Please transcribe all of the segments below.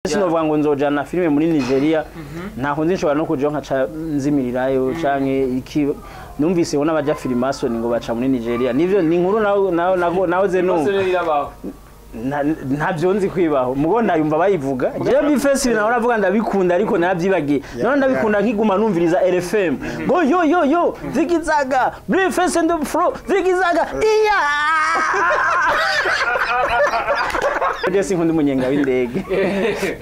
Sinovuga ngo nzojana filime muri Nigeria ntaho nzishobora no kuja nkaca nzimirirayo canke iki numvise bona baja filmason ngo baca muri Nigeria nivyo ni inkuru naho ze numva ntabyo nzi kwibaho mugo ndayumva bayivuga je bifesi naho navuga ndabikunda ariko nabyibagiye none ndabikunda nkiguma numviriza RFM ngo yo zigizaga bifesi and the flow zigizaga iya Jesi nkundi munyenga w'indege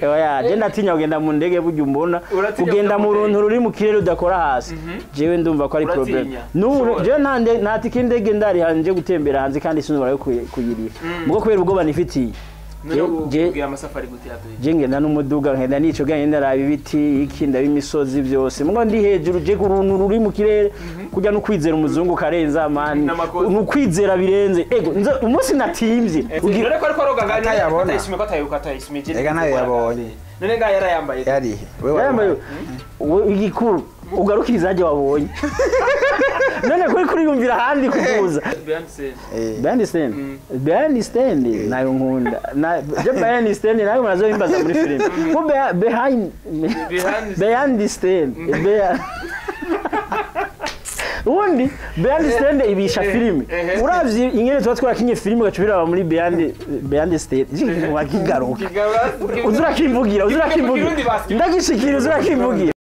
oya je ndatinya kugenda mu ndege buryo umbona kugenda mu runtu ruri mu kirere udakora hasi jewe ndumva ko ari problem n'ubu je nta tike indege ndari hanje gutembera hanze kandi sinubara yo kuyirira mugo kubera ubwo banifitiye je amasafari gute yabe je ngenda n'umuduga nkenda nico genda raba ibiti ikinda b'imisozi byose mugo ndi hejuru je kuruntu ruri mu kirere kujya no kwizera umuzungu karenza amani no kwizera birenze ego umunsi natimvye ugira ko ariko aroga ngana yabona isime ko atayisime je ega nayo yabonye none nga yarayambaye yari wewe yambaye igikuru ugarukiriza aje wabonye none kuri yumvira handi kuvuza Bandstand nayo nkunda je Bandstand nayo murazo imbaza muri film ko Bandstand ubundi Bandstand ibisha filime uravye ingene tuba twarakinye filime gacubira muri Bandstand wakigaruka uzurakimvugira ndagishikira uzurakimvugira.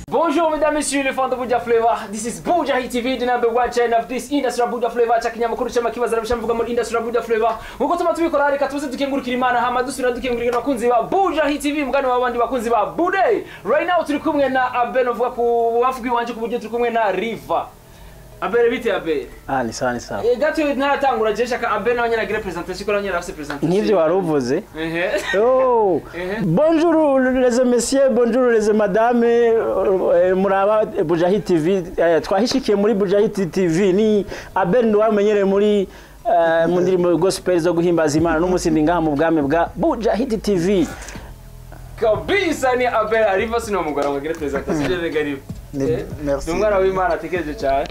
Bonjour mesdames, messieurs, les fans de Buja Flavor. This is Buja Hit TV, the number one channel of this industry of Buja Flavor. Chakinyamakuru chama kibaza bishamvuga muri industry of Buja Flavor. Muko tuma tubikora reka tuze dukengurukira Imana hama dusubira dukengurukira abakunzi ba Buja Hit TV mugani wabandi bakunzi ba Bude. Right now turi kumwe na Abel uvuga ku wafugi wanje ku buryo turi kumwe na Riva. Abel bite Abel? Ni sawa. Gato ntaratangura je shaka Abel nawe nyina gire presentation ko nawe afite presentation. Nivyo waruvuze. Oh. Bonjour les messieurs, bonjour les madame. Muraba Buja Hit TV twahishikiye muri Buja Hit TV ni Abel ndo wamenyere muri mu ndirimbo gospel zo guhimbaza Imana n'umunsi ndingaha mu bwame bwa Buja Hit TV. Kabisa ni Abel Riva sino mugora ngo gire presentation je gari. Merci. Numwana w'Imana tekeje cyane.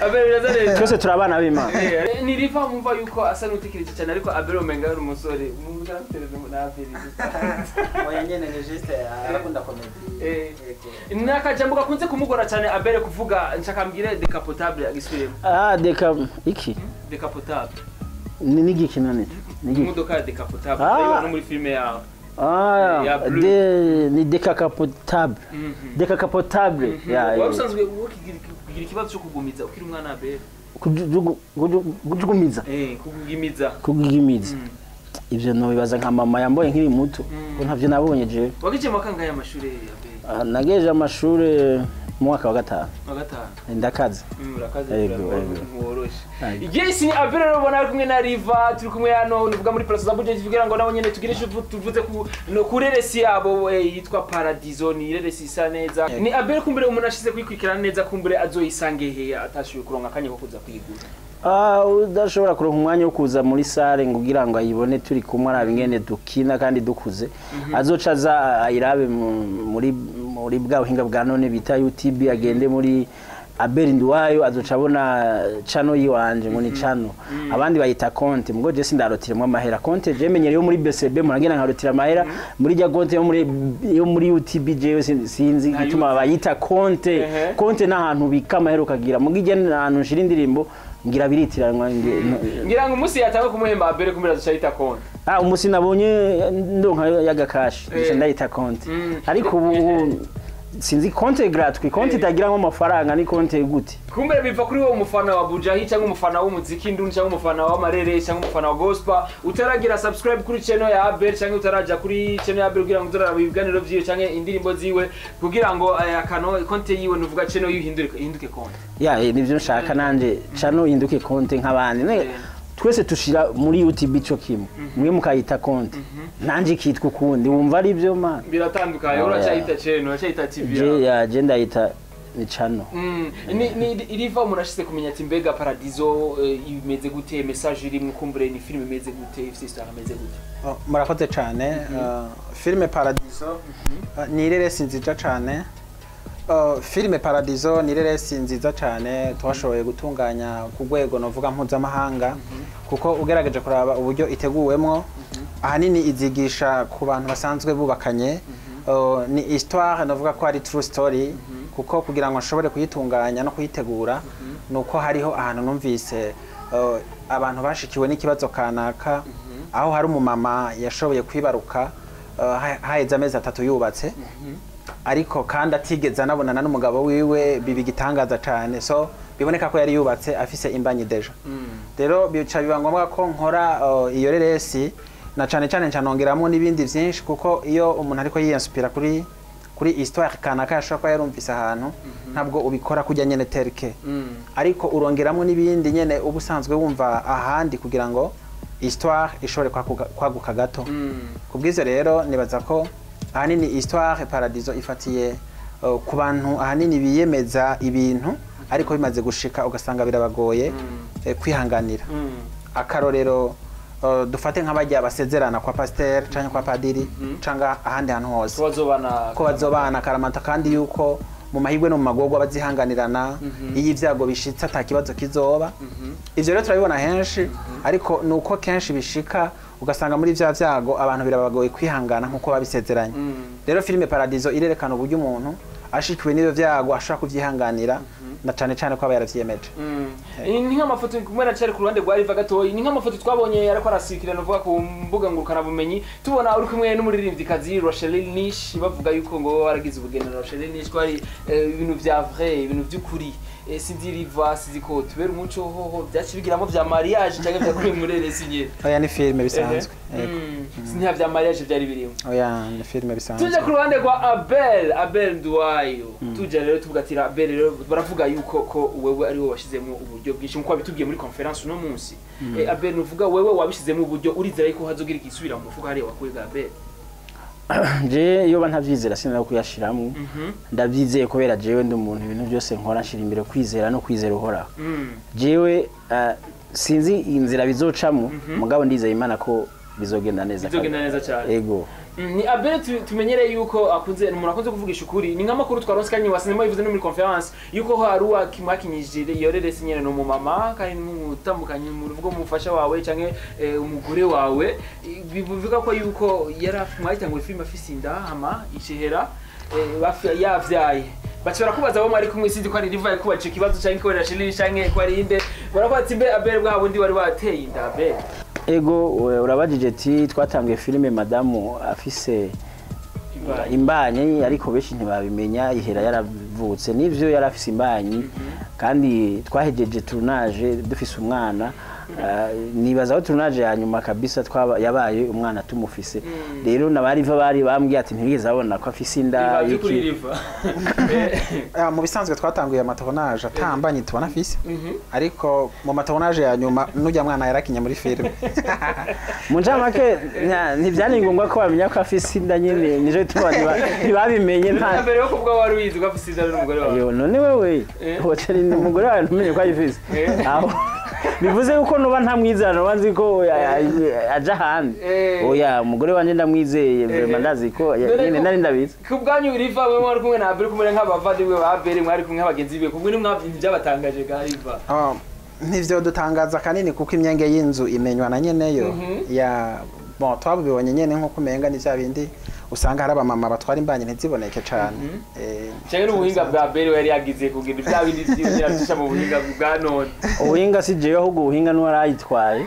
Abel birazane. Twese turabana b'Imana. Ni Riva mumva yuko asa n'utekereje cyane ariko Abel omenga ari umusore. Mumva telefone na Abel. Oya nyene ni juste arakunda comedy. Nakajambo gakunze kumugora cyane Abel kuvuga nshakambwire decapotable agisubiremo. Iki? Decapotable. Ni gikinane. Ni imodoka decapotable no muri filme yawe. Ni decapotable. Decapotable. Wabusanzwe kugira ikibazo cyo kugumiza ukiri umwana Abel. Kugumiza. Kugimiza. Ivyo no bibaza nka mama yamboye nkiri muto. Ko ntavyo nabonye je. Wagiye makanga ya mashure Abel. Nageje amashure mwaka wa gatanu. Ndakaze. Urakaze ngoroshe. Yes ni Abel robona kumwe na Riva turi kumwe hano nuvuga muri place za Buja tuvugira ngo nabo nyene tugire tuvuze ku reresi yabo yitwa Paradiso ni reresi isa neza. Ni Abel kumbere umuntu ashize kwikwikirana neza kumbere azoyisange he atashuye kuronka kanye ko kuza kwigura. Udashobora kuronka umwanya wo kuza muri sare ngo ugira ngo ayibone turi kumwe arabe ingene dukina kandi dukuze azoca za ayirabe muri bwa buhinga bwa none bita YouTube agende muri Abel Nduwayo azoca abona channel yiwanje ngo ni channel abandi bayita konte mugo je sindarotiremo amahera konte je menyere yo muri BCB muragenda nkarotira amahera muri ja konte yo muri YouTube je sinzi gituma bayita konte n'ahantu bika amahera ukagira mugije n'ahantu nshira indirimbo ngira biritiranwa ngira ngo umunsi yatanga kumuhemba Abel kumbira dushayita konte umusi nabonye ndonka yagakashi ndayita konte ariko ubu sinzi konte gratuit konte itagira nko mafaranga ni konte gute kumbere biva kuri wo umufana wa Buja Hit cyangwa umufana w'umuziki ndundi cyangwa umufana wa marere cyangwa umufana wa gospel utaragira subscribe kuri channel ya Abel cyangwa utaraja kuri channel ya Abel kugira ngo uzaraba ibiganiro vyiwe cyangwa indirimbo ziwe kugira ngo akano konte yiwe nuvuga channel yihinduke konte nivyo nshaka nanje channel yihinduke konte nk'abandi twese tushira muri YouTube cyo kimwe mwe mukayita konte nanje kitwa kundi wumva ari byo man biratandukanye uracayita channel uracayita TV je agenda yita ni channel ni Riva murashise kumenya ati mbega Paradiso imeze gute message iri mukumbure ni film imeze gute sister imeze gute murakoze cyane filme Paradiso ni reresi nziza cyane filime Paradiso ni reresi nziza cyane twashoboye gutunganya ku rwego novuga mpuzamahanga kuko ugerageje kuraba uburyo iteguwemwo ahanini izigisha ku bantu basanzwe bubakanye ni histoire novuga ko ari true story kuko kugira ngo nshobore kuyitunganya no kuyitegura nuko hariho ahantu numvise abantu bashikiwe n'ikibazo kanaka aho hari umumama yashoboye kwibaruka haheze amezi 3 yubatse ariko kandi atigeze anabonana n'umugabo wiwe bibigitangaza cyane so biboneka ko yari yubatse afise imbanyi deja rero bica biba ngombwa ko nkora iyo reresi na cyane ncanongeramo n'ibindi byinshi kuko iyo umuntu ariko yiinspira kuri histoire kanaka yashaka ko yarumvise ahantu ntabwo ubikora kujya nyene terke ariko urongeramo n'ibindi nyene ubusanzwe wumva ahandi kugira ngo histoire ishobore kwaguka gato kubwizo rero nibaza ko ahanini histoire Paradiso ifatiye ku bantu ahanini biyemeza ibintu ariko bimaze gushika ugasanga birabagoye kwihanganira akarorero dufate nk'abajya basezerana kwa pasteur cyangwa kwa padiri cyangwa ahandi hantu hose ko bazobana karamata kandi yuko mu mahigwe no mu magogwa bazihanganirana iyi vyago bishitse atakibazo kizoba ivyo rero turabibona henshi ariko nuko kenshi bishika ugasanga muri vya vyago abantu birabagoye kwihangana nkuko babisezeranye rero filime Paradiso irerekana uburyo umuntu ashikiwe n'ivyo vyago ashaka kuvyihanganira na cyane ko aba yaravyiyemeje ni nk'amafoto kumwe na cyari ku ruhande rwa Riva gatoyi ni nk'amafoto twabonye ariko arasikira novuga ku mbuga ngurukana bumenyi tubona uri kumwe n'umuririmbikazi Rocheline Nish bavuga yuko ngo waragize ubugeni na Rocheline Nish ko ari ibintu vya vrai ibintu by'ukuri sinzi Riva siziko tubera umuco hoho byakibigiramo vya mariage cyangwa vya kuri mureresi nyene oya ni filime bisanzwe sinha vya mariage byari birimo oya ni filime bisanzwe tuje ku ruhande rwa Abel Nduwayo tuje rero tuvugatira Abel rero baravuga yuko ko wewe ari wowe washizemo uburyo bwinshi nkuko bitubwiye muri conference no munsi Abel nuvuga wewe wabishizemo uburyo urizera yuko hazogira ikisubira mu mufuka hari wakwega Abel je iyo bantavyizera sinari kuyashiramwe ndavyizeye kubera jewe ndi umuntu ibintu byose nkora nshira imbere kwizera no kwizera uhora jewe sinzi inzira bizocamo mugabo ndizeye Imana ko bizogenda neza cyane ego ni Abel tumenyereye yuko akunze umuntu akunze kuvugisha ukuri ni nk'amakuru twaronse kanyi wasinema ivuze no muri conference yuko haruwa kimwakinyije yorerese nyene no mu mama kandi mutambukanye mu ruvugo mufasha wawe canke umugore wawe bivuga ko yuko yaramwahitangura film afise indahama ishehera yavyaye bashobora kubaza abo mwari kumwe sinzi ko ari Riva kubaca ikibazo canke ko Rocheline canke ko ari inde barakwatse imbe Abel bwabo ndi wari wateye inda Abel ego urabajije ati twatangiye filime madamu afise imbanyi ariko benshi ntibabimenya ihera yaravutse nivyo yarafise imbanyi kandi twahejeje tournage dufise umwana nibaza aho tournage ya nyuma kabisa yabaye umwana tumufise rero nabariva bari bambwiye ati ntibigeze abona ko afise inda mu bisanzwe twatanguye amatournage atambanye tubona afise ariko mu matournage ya nyuma n'ujya mwana yarakinye muri filime mu njamake ntibyani ngombwa ko bamenya ko afise inda nyine nije tubanye ntibabimenye nta mbere yo kubwa wari wizi ko afise inda n'umugore wawe yo none wewe hoteli n'umugore wawe ntumenye ko ayifise aho bivuze uko nuba ntamwizana wanzi ko aja handi oya umugore wanje ndamwizeye vraiment ndazi ko nyine nari ndabizi kubwanyu Riva we mwari kumwe na Abel kumwe nk'abavandimwe ba Abel mwari kumwe nk'abagenzi be kumwe n'umwavyi byabatangaje ga Riva ntivyo dutangaza kanini kuko imyenge y'inzu imenywa na nyeneyo ya bon twabibonye nyene nko kumenga ni bindi usanga hari abamama batwara imbanye ntiziboneke cyane cyane n'ubuhinga bwa Abel yari yagize kugira ibya bindi by'iratisha mu buhinga bwa none ubuhinga si jewe ahubwo ubuhinga n'uwo arayitwaye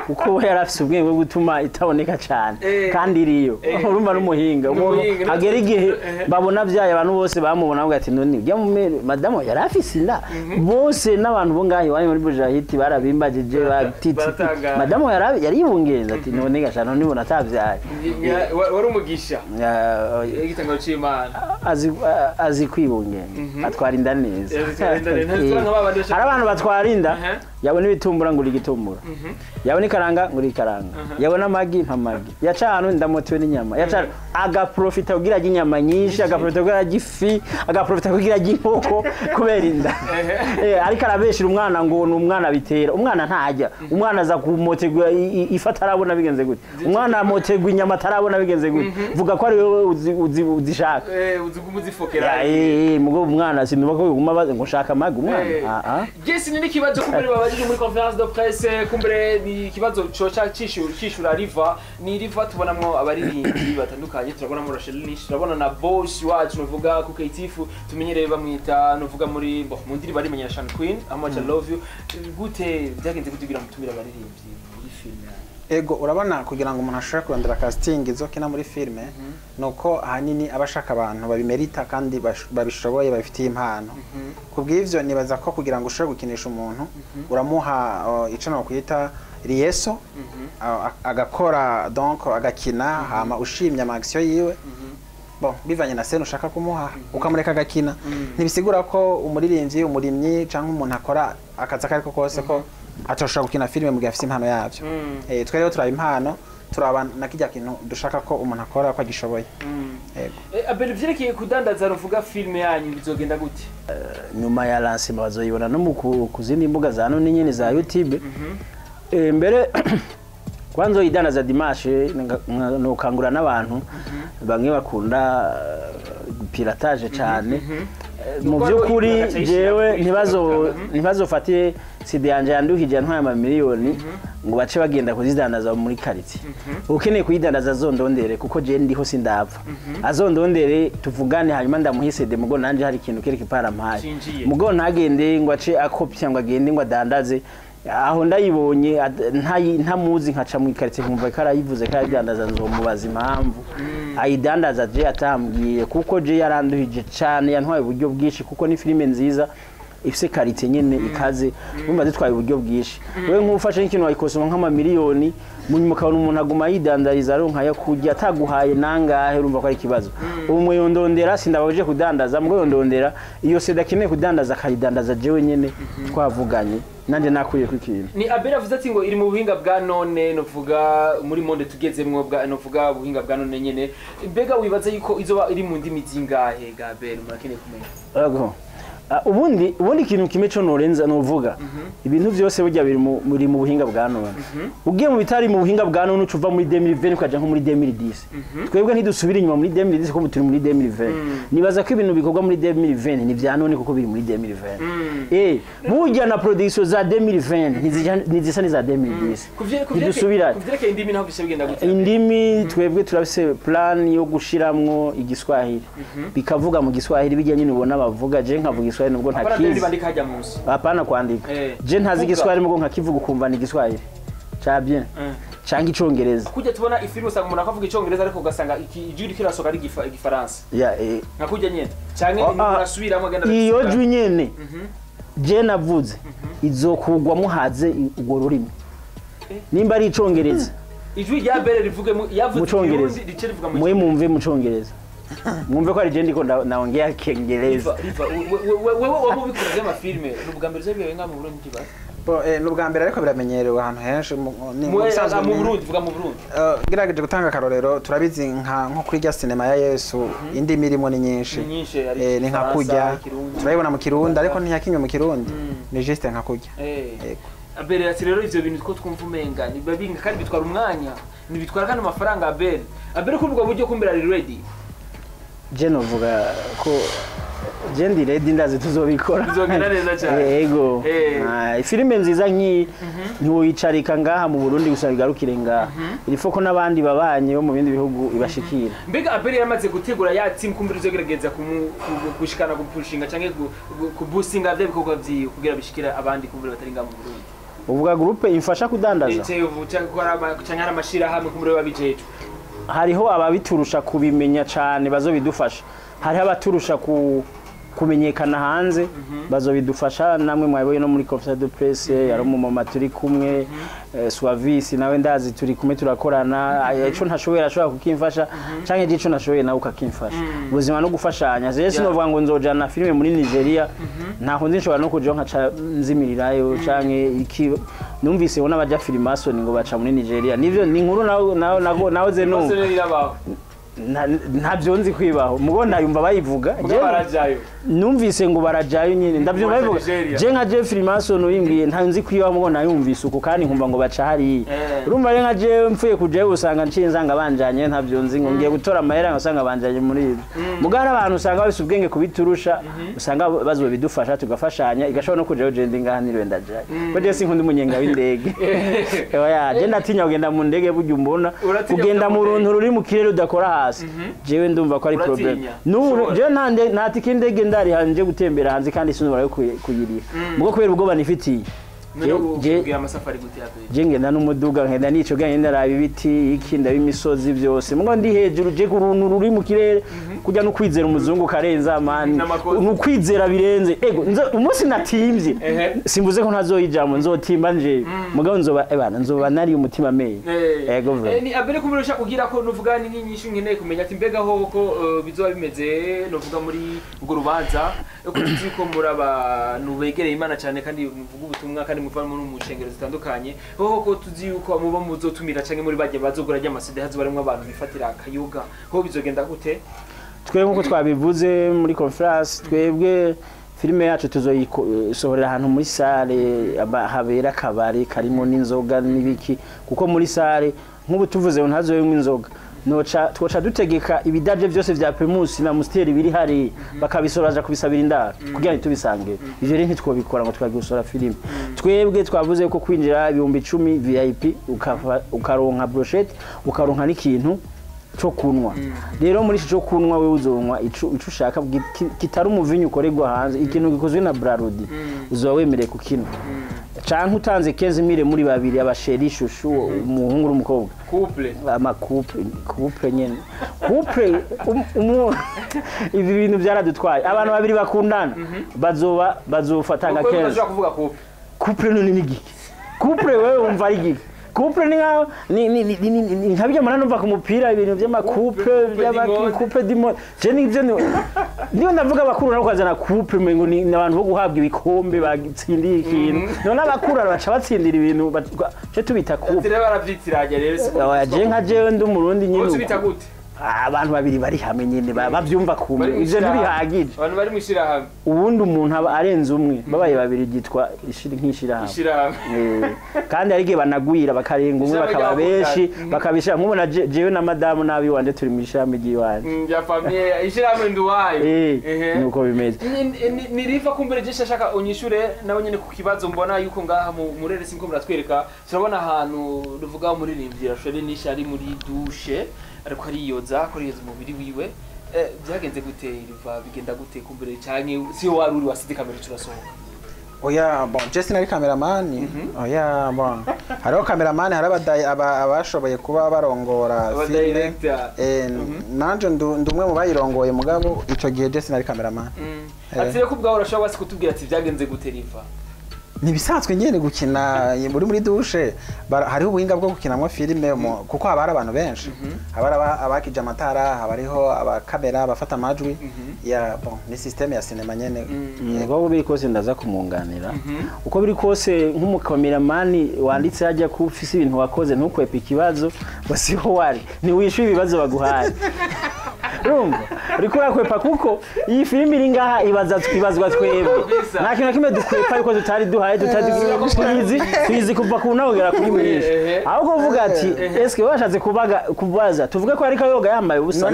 kuko yarafise ubwenge bwo gutuma itaboneka cyane kandi iriyo urumva n'umuhinga umuntu agera igihe babona byaye abantu bose bamubona ngo ati none ujya mu madamu yarafise inda bose n'abantu bo ngahi wari muri Bujahiti barabimbagije batiti madamu yari yibungenza ati none gashano nibona atavyaye wari umugisha igitangaro c'Imana azi kwibungenza atwara inda neza hari abantu batwara inda yabona ibitumbura ngo igitumbura yaboneka karanga nguri karanga yabona amagi mpamagi yaca hano ndamotewe n'inyama yaca agaprofita kugira ajye inyama nyinshi agaprofita kugira ajye ifi agaprofita kugira ajye inkoko kubera inda ariko arabeshira umwana ngo ni umwana bitera umwana ntajya umwana aza kumotegwa ifata arabona bigenze gute umwana amotegwa inyama atarabona bigenze gute vuga ko ari wowe uzishaka uzi kumuzifokera mugo umwana sinumva ko guma baze ngo shaka amagi umwana Jesse ni kibazo kumbere babajije muri conference de presse kumbere ni kibazo coca cishura Riva ni Riva tubonamwo abaririmbyi batandukanye turabonamo Rachel Nish turabona na boss wacu nuvuga ku Katifu tumenyereye bamwita nuvuga muri mu ndiri bari menyera Sean Queen how much I love you gute byagenze kutugira mutumira abaririmbyi muri film ego urabona kugira ngo umuntu ashobore kurondera casting izokina muri filme nuko ahanini abashaka abantu babimerita kandi babishoboye babifitiye impano kubw'ivyo nibaza ko kugira ngo ushobore gukinisha umuntu uramuha ico no kwita rieso agakora donc agakina hama ushimye amaction yiwe bon bivanye na scene ushaka kumuha ukamureka agakina ntibisigura ko umuririmbyi umurimyi canke umuntu akora akaza kariko kose ko atoshobora gukina filime mu gihe afite impano yavyo twe rero turaba impano turaba na kijya kintu dushaka ko umuntu akora ko agishoboye abel vyerekeye kudandaza ruvuga filime yanyu bizogenda gute nyuma ya lancement bazoyibona no mu kuzindi mbuga za none nyene za YouTube mbere kwanzo idandaza dimanche no kangura n'abantu bamwe bakunda piratage cyane mu byukuri jewe ntibazofatiye CD yanje yanduhije ntwaye amamiliyoni ngo bace bagenda kuzidandaza muri quartier ukeneye kuyidandaza azondondere kuko je ndiho sindapfa azondondere tuvugane hanyuma ndamuhisede mugo nanje hari ikintu kereke parampaye mugo ntagende ngo ace akopya ngo agende ngo adandaze aho ndayibonye ntamuzi nkaca mu quartier kumva karayivuze karadandaza nzomubaza impamvu ayidandaza je atambwiye kuko je yaranduhije cyane yantwaye uburyo bwishi kuko ni filime nziza ifise karite nyene ikaze umva zitwaye uburyo bwishi wewe nk'ufashe ikintu wayikosoma nk'amamiliyoni munyuma kabona umuntu aguma yidandariza aronka yo kujya ataguhaye nangahe urumva ko ari kibazo umwe yondondera sindabaje kudandaza mwe yondondera iyo seda kineye kudandaza akayidandaza jewe nyene twavuganye nanje nakuye ku kintu ni Abel avuze ati ngo iri mu buhinga bwa none novuga muri monde tugezemwe bwa novuga buhinga bwa none nyene mbega wibaza yuko izoba iri mu ndimi zingahe ga Abel murakeneye kumenya ubundi kintu kimwe cyo norenza novuga ibintu byose burya biri mu buhinga bwa none ugiye mu bitari mu buhinga bwa none ucuva muri 2020 ukaja nko muri 2010 twebwe ntidusubira inyuma muri 2010 ko turi muri 2020 nibaza ko ibintu bikorwa muri 2020 ni vya none kuko biri muri 2020 burya na production za 2020 ntizisa ni za 2010 ntidusubira kuvyereke indimi naho bishe bigenda gute indimi twebwe turafise plan yo gushiramwo igiswahili bikavuga mu giswahili bijya nyine ubona bavuga je nkavuga Kiswahili nubwo ntakizi hapana kwandika je ntazi Kiswahili mugo nkakivuga ukumva ni Kiswahili cha bien cyangwa icongereza kujya tubona ifilime usanga umuntu akavuga icongereza ariko ugasanga ijuri kirasoka ari igifaransa nkakujya nyene cyangwa murasubiramo agenda iyo jwi nyene je navuze izokugwa muhaze ubwo rurimi nimba ari icongereza ijwi rya Bere rivuge yavuze icongereza mwe mumve mu congereza mwumve ko ari je ndiko naongea Kiingereza wewe wabubikora bya mafilme n'ubwa mbere zabiye nka mu Burundi kibazo n'ubwa mbere ariko biramenyerewe ahantu henshi mu Burundi vuga mu Burundi gerageje gutanga karorero turabizi nko kuri rya cinema ya Yesu indi mirimo ni nyinshi ni nka kujya turayibona mu Kirundi ariko ntiyakinywe mu Kirundi ni juste nka kujya Abel ati rero ivyo bintu ko twumva umenga ni babinga kandi bitwara umwanya ni bitwara kandi amafaranga Abel ko ubwo buryo kumbira ari ready je novuga ko je ndi ready ndazi tuzobikora tuzogera neza cyane yego filime nziza ntiwoyicarika ngaha mu Burundi gusa bigarukire ngaha irifo ko nabandi babanye bo mu bindi bihugu ibashikira mbega Abel yamaze gutegura ya team kumbira izogerageza gushikana gupushinga canke kuboostinga bya bikorwa byi kugira bishikira abandi kumbira batari ngaha mu Burundi uvuga groupe imfasha kudandaza canke amashira hamwe kumbira babijeje hariho ababiturusha kubimenya cyane bazobidufasha hariho abaturusha kumenyekana hanze bazobidufasha namwe mwaboye no muri Conférence de Presse yari mu mama turi kumwe Suavisi nawe ndazi turi kumwe turakorana ico ntashobora ashobora kukimfasha canke ico nashoboye nawe ukakimfasha ubuzima no gufashanya je sinovuga ngo nzojana filime muri Nigeria ntaho nshobora no kuja nkaca nzimirirayo canke iki numvise bona baja Filmason ngo baca muri Nigeria nivyo ni inkuru nawe ze no ntabyo nzi kwibaho mugo ndayumva bayivuga numvise ngo barajayo nyine ndabyo bayivuga je nka Jeffrey Mason uyimbwiye nta nzi kwibaho mugo nayumvise uko kandi nkumva ngo baca hari urumva rero nka je mfuye kuje usanga nshinzanga banjanye ntabyo nzi ngo ngiye gutora amahera ngasanga banjanye muri ibyo mugara abantu usanga bafite ubwenge kubiturusha usanga bazo bidufasha tugafashanya igashobora no kujayo je ndinganirwe ndajaye ko je sinkunda umunyenga w'indege oya je ndatinya kugenda mu ndege burya umbona kugenda mu runtu ruri mu kirere udakora jewe ndumva ko ari problem je nta tike indege ndari hanje gutembera hanze kandi sinubara yo kuyirira mugo kubera ubwo banifitiye je ngenda n'umuduga ngenda nico genda raba ibiti ikinda b'imisozi byose mugo ndi hejuru je kuruntu ruri mu kirere kujya no kwizera umuzungu karenza amani no kwizera birenze ego umunsi natimvye simbuze ko ntazoyijamo nzotimba nje mugo nzoba nari umutima meyi ego vre ni abere kumurusha kugira ko nuvuga ni nyinshi nkeneye kumenya ati mbega ho ko bizoba bimeze nuvuga muri ubwo rubanza ko tuzi ko muri abantu begereye Imana cyane kandi muvuga ubutumwa kandi muva mu nshengero zitandukanye ho ko tuzi yuko muba muzotumira canke muri baje bazogura ry'amasede hazo barimo abantu bifatira akayuga ho bizogenda gute twebwe nkuko twabivuze muri conference twebwe filime yacu tuzoyisohorera ahantu muri salle habera kabari karimo n'inzoga n'ibiki kuko muri salle nk'ubu tuvuze ntazoyemwe inzoga twoca dutegeka ibidaje byose vya Primus na Musteri biri hari bakabisoraje kubisabira indaro kugira ngo tubisange ivyo rero ntitwobikora ngo twagusora filime twebwe twavuze ko kwinjira 10,000 VIP ukaronka brochette ukaronka n'ikintu cyo kunwa rero muri cyo kunwa we uzonwa ico ushaka kitari umuvinyu ukorerwa hanze ikintu gikozwe na Brarudi uzoba wemereye kukinwa canke utanze 15,000 muri babiri abasheri shushu umuhungu n'umukobwa couple ama couple nyene couple ibi bintu byaradutwaye abantu babiri bakundana bazofatanga 15 kuvuga couple none ni giki couple wewe umva ari giki couple ni nkabije mana numva ku mupira ibintu by'amakouple by'amakouple dimo je nivyo niyo ndavuga bakuru nako kazana couple mengo ni abantu bo guhabwa ibikombe bagitsindiye ikintu none abakuru baca batsindira ibintu cyo tubita couple tire baravyitirage rero je nka jewe ndi umurundi nyine ubita gute abantu babiri bari hamwe nyine bavyumva kumwe ivyo ntibihagije abantu bari mushira hamwe ubundi umuntu aba arenze umwe babaye babiri gitwa nkishira hamwe kandi arige banagwira bakarenga umwe bakaba beshi bakabishira nkubona jewe na madamu nabi wanje turi mu ishami giwanje ya famille ishira hamwe nduwayo nuko bimeze ni rifa kumbere je shaka unyishure nawe nyene ku kibazo mbona yuko ngaha mu rere sinko muratwereka turabona ahantu ruvuga muri rimvira shore nishari muri douche ariko ariyoza umubiri wiwe byagenze gute riva bigenda gute kumbere cyane si wari uri wasidi kamera turasohoka oya bon Justin ari cameraman oya bon hariho cameraman hari abashoboye kuba barongora filime nanje ndumwe mu bayirongoye mugabo ico gihe Justin ari cameraman ati reko ubwaho urashobora wasi kutubwira ati byagenze gute riva nibisanzwe nyene gukina muri douche hariho ubuhinga bwo gukinamwa filime kuko haba hari abantu benshi haba abakije amatara haba hariho abakamera bafata amajwi ya bon ni systeme ya cinema nyene ubwo biri kose ndaza kumunganira uko biri kose nk'umukameraman wanditse hajya ku ufise ibintu wakoze ntukwepa ikibazo basiho wari ni wishyuye ibibazo baguhaye rumva uriko urakwepa kuko iyi filime iri ngaha ibazwa twebwe nta kintu kimwe dukwepa yuko tutari duhaye tuzi kuva ku ntogera kuri mwinshi ahubwo uvuga ati eske washatse kubaza tuvuge ko ariko yoga yambaye ubusa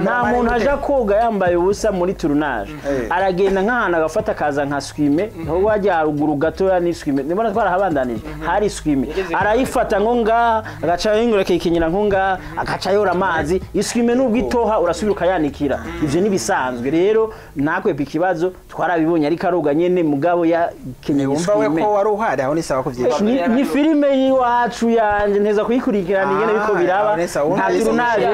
nta muntu aja koga yambaye ubusa muri tournage aragenda nk'ahantu agafata kaza nka swime aho wajya haruguru gatoya ni swime ndibona twarahabandanije hari swime arayifata ngo ngaha agaca yingureke ikinyira ngo ngaha agaca yora amazi iswime n'ubwo itoha urasubira ukayanikira ivyo nibisanzwe rero nakwepa ikibazo twarabibonye ariko aroga nyene mugabo ya kenyeye wumva we ko wari uhari aho ni sawa kuvyisha ni filime yiwacu yanje nteza kuyikurikirana ingene biko biraba nta turunaje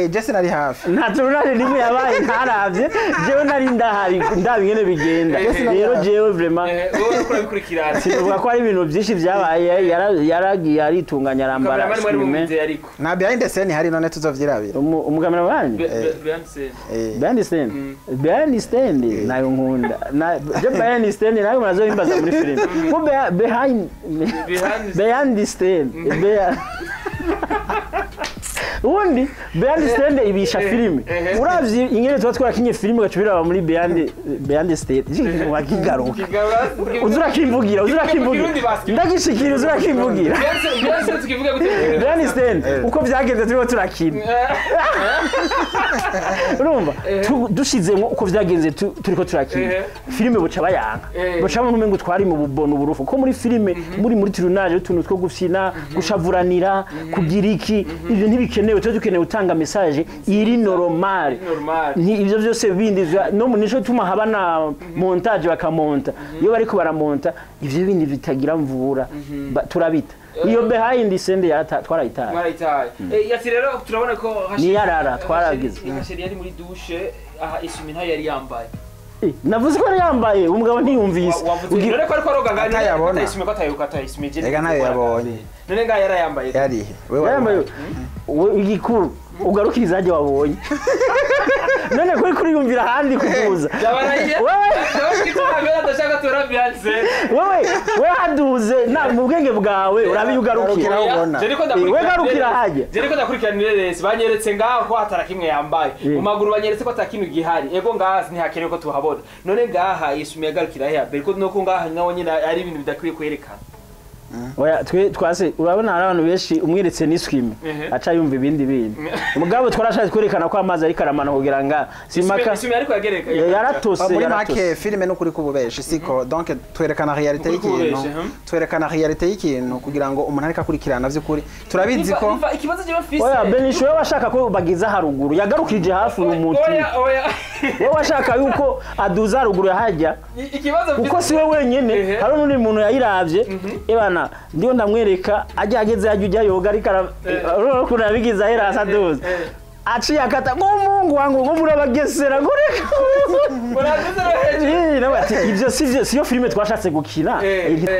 Jesse nari hafi nta turunaje nimwe yabaye ntaravye jewe nari ndahari ndabingene bigenda rero jewe vraiment wowe ukora bikurikirana sivuga ko ari ibintu byinshi byabaye yaragiye aritunganya arambara filime na behind the scene hari none tuzovyirabira umugamera wanyu behind the scene nayo nkunda je behind the scene nayo murazohimbaza muri filime ko behind the scene ubundi behind the stand ibisha filime uravye ingene tuba twarakinye filime gacubira muri behind the stand wakigaruka uzurakimvugira ndagishikira uzurakimvugira behind the stand uko byagenze turiko turakina urumva dushizemo uko byagenze turiko turakina filime buca bayanga buca mu ntumengo twari mu bubono burufu ko muri filime muri turunaje utuntu two gufyina gushavuranira kugira iki ivyo ntibikenewe cyo dukeneye utanga message iri normal ni ivyo byose bindi no nico tuma habana montage bakamonta iyo bariko baramonta ivyo bindi bitagira mvura turabita iyo behind the scene twarayitaye yati rero turabona ko ni yarara twaragize hasheri yari muri douche aha isumi nta yari yambaye navuze ko yari yambaye umugabo ntiyumvise ugira ko ariko aroga ngani atayabona isumi ko atayuka isumi je ega nayo yabonye none nga yara yambaye yari yambaye igikuru ugarukira izaje wabonye none kuri yumvira handi kuduza wewe haduze na mu bwenge bwawe urabiyugarukira we garukira haje jeriko ndakurikiranire rese banyeretse ngaho ko atarakimwe yambaye mu maguru banyeretse ko atakintu gihari ego ngaha ntihakenewe ko tuhabona none ngaha yisumi yagarukira he beriko nuko ngaha nawo nyina ari ibintu bidakwiye kwerekana oya twase urabona hari abantu benshi umwiretse n'iswime aca yumva ibindi bintu umugabo twarashaje kwerekana ko amazi ari karamana kugira nga simaka isumi ariko yagereka yaratose muri make filime no kuri kububeshi siko donc twerekana realite y'ikintu kugira ngo umuntu ariko akurikirana vy'ukuri turabizi ko ikibazo je bafise oya Benisho we washaka ko bagiza haruguru yagarukije hafi umuti oya we washaka yuko aduza haruguru yahajya ikibazo kuko siwe wenyene hari n'undi muntu yayiravye ebana ndio ndamwereka ageze yajya yoga ariko kuna bigiza hera asaduza aciye akata ngo Mungu wangu ngo murabagesera ngoreka nabati ivyo siyo filime twashatse gukina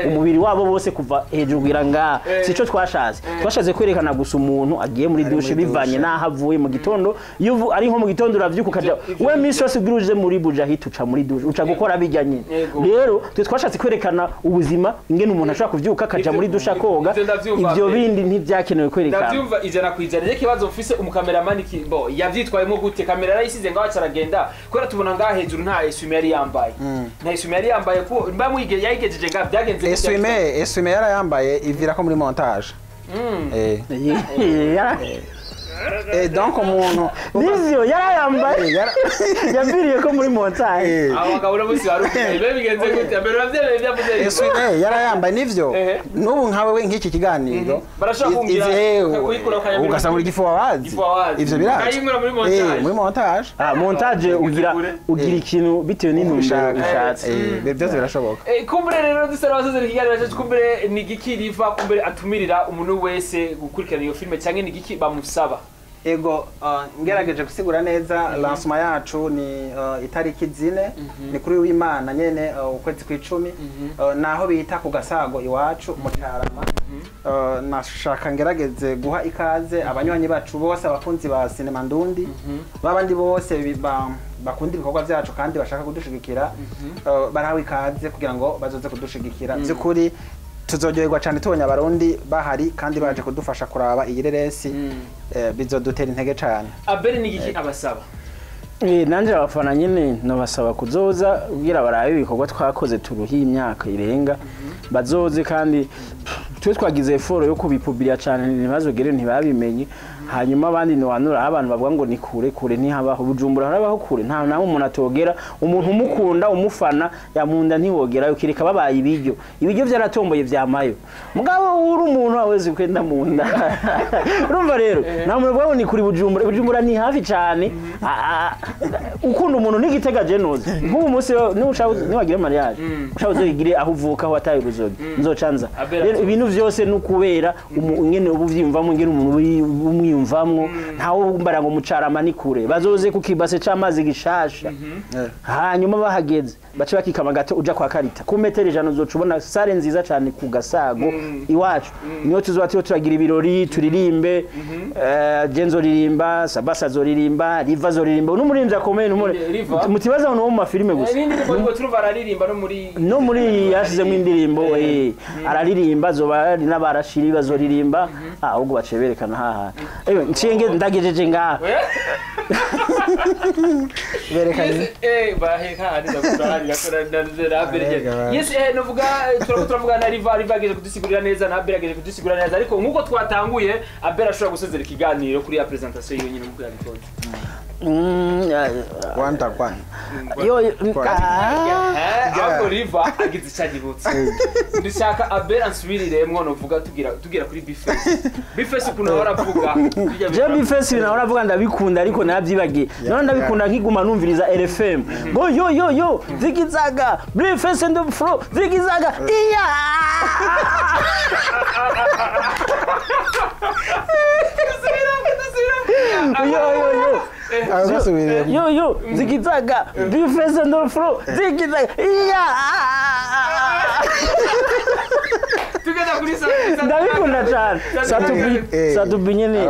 umubiri wabo bose kuva hejuru gwiranga sico twashatse kwerekana gusa umuntu agiye muri douche bivanye naho avuye mu gitondo iyo ari nko mu gitondo uravyuka kaja we miss yose gruje muri buja hit uca muri douche uca gukora bijyanye rero twashatse kwerekana ubuzima ingene umuntu ashaka kuvyuka kaja muri douche akoga ivyo bindi ntivyakenewe kwerekana ndavyumva ijana kwijana je kibazo mfise umukameraman bo yavyitwayemo gute kamera yarayisize ngaho caragenda kwera tubona ngaho hejuru nta isumi yari yambaye nta isumi yari yambaye ko mba mwige yayigejeje ngaho byagenze isumi yarayambaye ivira ko muri montage donc umuntu nivyo yarayambaye yabiriye ko muri montage abagabo no musi barukiye bigenze gute mbere bavyemeye byavuze isumi yarayambaye nivyo nubu nkawe nk'iki kiganiro ugasanga igifu wawazi ivyo biraje muri montage montage ugira ikintu bitewe n'intumbero ushatse byose birashoboka kumbure rero dusara abasozera ikiganiro cyacu kumbure ni giki riva kumbure atumirira umuntu wese gukurikirana iyo filme cyangwa ni giki bamusaba ego ngerageje gusigura neza lancement yacu ni itariki zine ni kuri w'Imana nyene ukwezi kw'icumi naho bita ku Gasago iwacu mu Carama nashaka ngerageze guha ikaze abanywanyi bacu bose abakunzi ba Cinema Ndundi babandi bose bakunda ibikorwa byacu kandi bashaka kudushigikira barahawe ikaze kugira ngo bazoze kudushigikira by'ukuri tuzoryoherwa cyane tubonye abarundi bahari kandi baje kudufasha kuraba iyireresi bizodutera intege cyane abere ni giki abasaba nanje abafana nyene nabasaba kuzoza kugira barabe ibikorwa twakoze turuhi imyaka irenga bazoze kandi twe twagize effort yo kubipubira cyane ntibazogere ntibabimenye hanyuma abandi ntiwanura abantu bavuga ngo ni kure kure ntihabaho Bujumbura harabaho kure nta nawe umuntu atogera umuntu umukunda umufana yamunda ntiwogera ukireka babaye ibiryo byaratomboye byamayo mugabo uri umuntu awezi kwenda munda urumva rero namwe bavuga ni kuri Bujumbura ni hafi cyane ukunda umuntu n'igitega genoze nk'ubu munsi niwagira mariage ushaka uzogire aho uvuka aho ataye uruzogi nzocanza rero ibintu byose n'ukubera nyene ubuvyimvamo ngene umuntu umwiyumvamwo ntawo mbara ngo mucarama ni kure bazoze kukibase c'amazi gishasha hanyuma bahageze bace bakikama gato uja kwa Karita ku metero 100 uzocubona sare nziza cyane ku Gasago iwacu niyo tuzobatiyo turagira ibirori turirimbe Genzo ririmba Sabasa zoririmba Riva zoririmba n'umurimvyi akomeye mutibaza no mu mafilime gusa ngo turuva araririmba no muri yashizemo indirimbo araririmba zoba n'abarashiri bazoririmba ahubwo baceberekana haha nciye ndagejeje ngaha berekanye baheka ari yes novuga turavuga na Riva ageje kudusigurira neza na Abel ageje kudusigurira neza ariko nkuko twatanguye Abel ashobora gusezera ikiganiro kuri ya presentation yonyine mu bwabikoze Wanda yo ako Riva agize icyagibutse ndishaka Abel ansubiriremwo novuga tugira kuri Bifes ukuntu baravuga je Bifes binahora avuga ndabikunda ariko nabyibagiye none ndabikunda nkiguma numviriza RFM ngo yo zigizaga Bifes and the flow zigizaga iya yo zigizaga Bifes and the flow zigizaga iya tugenda kuri ndabikunda cyane satubinyene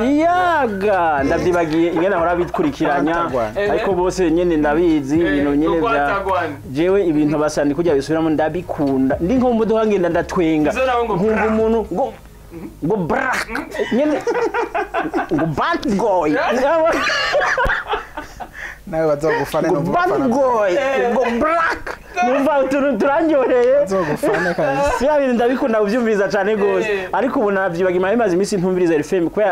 iyaga ndabyibagiye ingena hora bikurikiranya ariko bose nyene ndabizi ibintu nyene bya jewe ibintu basani kujya bisubiramo ndabikunda ndi nko mu duhangenda ndatwenga nkumva umuntu ngo brak nyene ngo bad boy nawe bazogufana no bad boy ngo black numva utuntu turanyoreye bazogufana kandi si abintu ndabikunda ubyumviriza cyane gose ariko ubu navyibagiye maze imisi ntumviriza RFM kwa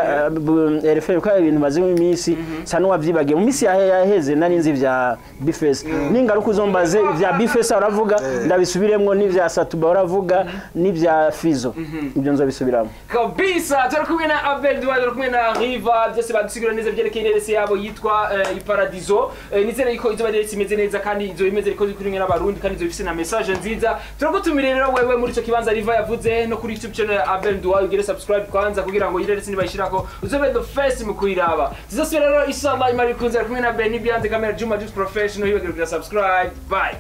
RFM kwa ibintu maze imisi sano wavyibagiye mu misi yaheze nari nzi vya Bifes ningaruka uzombaze vya Bifes uravuga ndabisubiremwo n'ivya Satuba uravuga n'ivya Fizo ibyo nzobisubiramo kabisa turakumwe na Abel turakumwe na Riva byose badusigura neza byerekeye nerese yabo yitwa Iparadiso nizere ko izo baderetse imeze neza kandi izo imeze ko zikuri n'abarundi kandi izo bifise na message nziza turagutumira rero wewe muri ico kibanza Riva yavuze no kuri YouTube channel ya Abel Duwa ugire subscribe kwanza kugira ngo yireretse nibayishirako uzobe the first mu kuyiraba zizosubira rero inshallah imari kunze kumwe na Benny Bianze camera Juma Just Professional hiwe kugira subscribe bye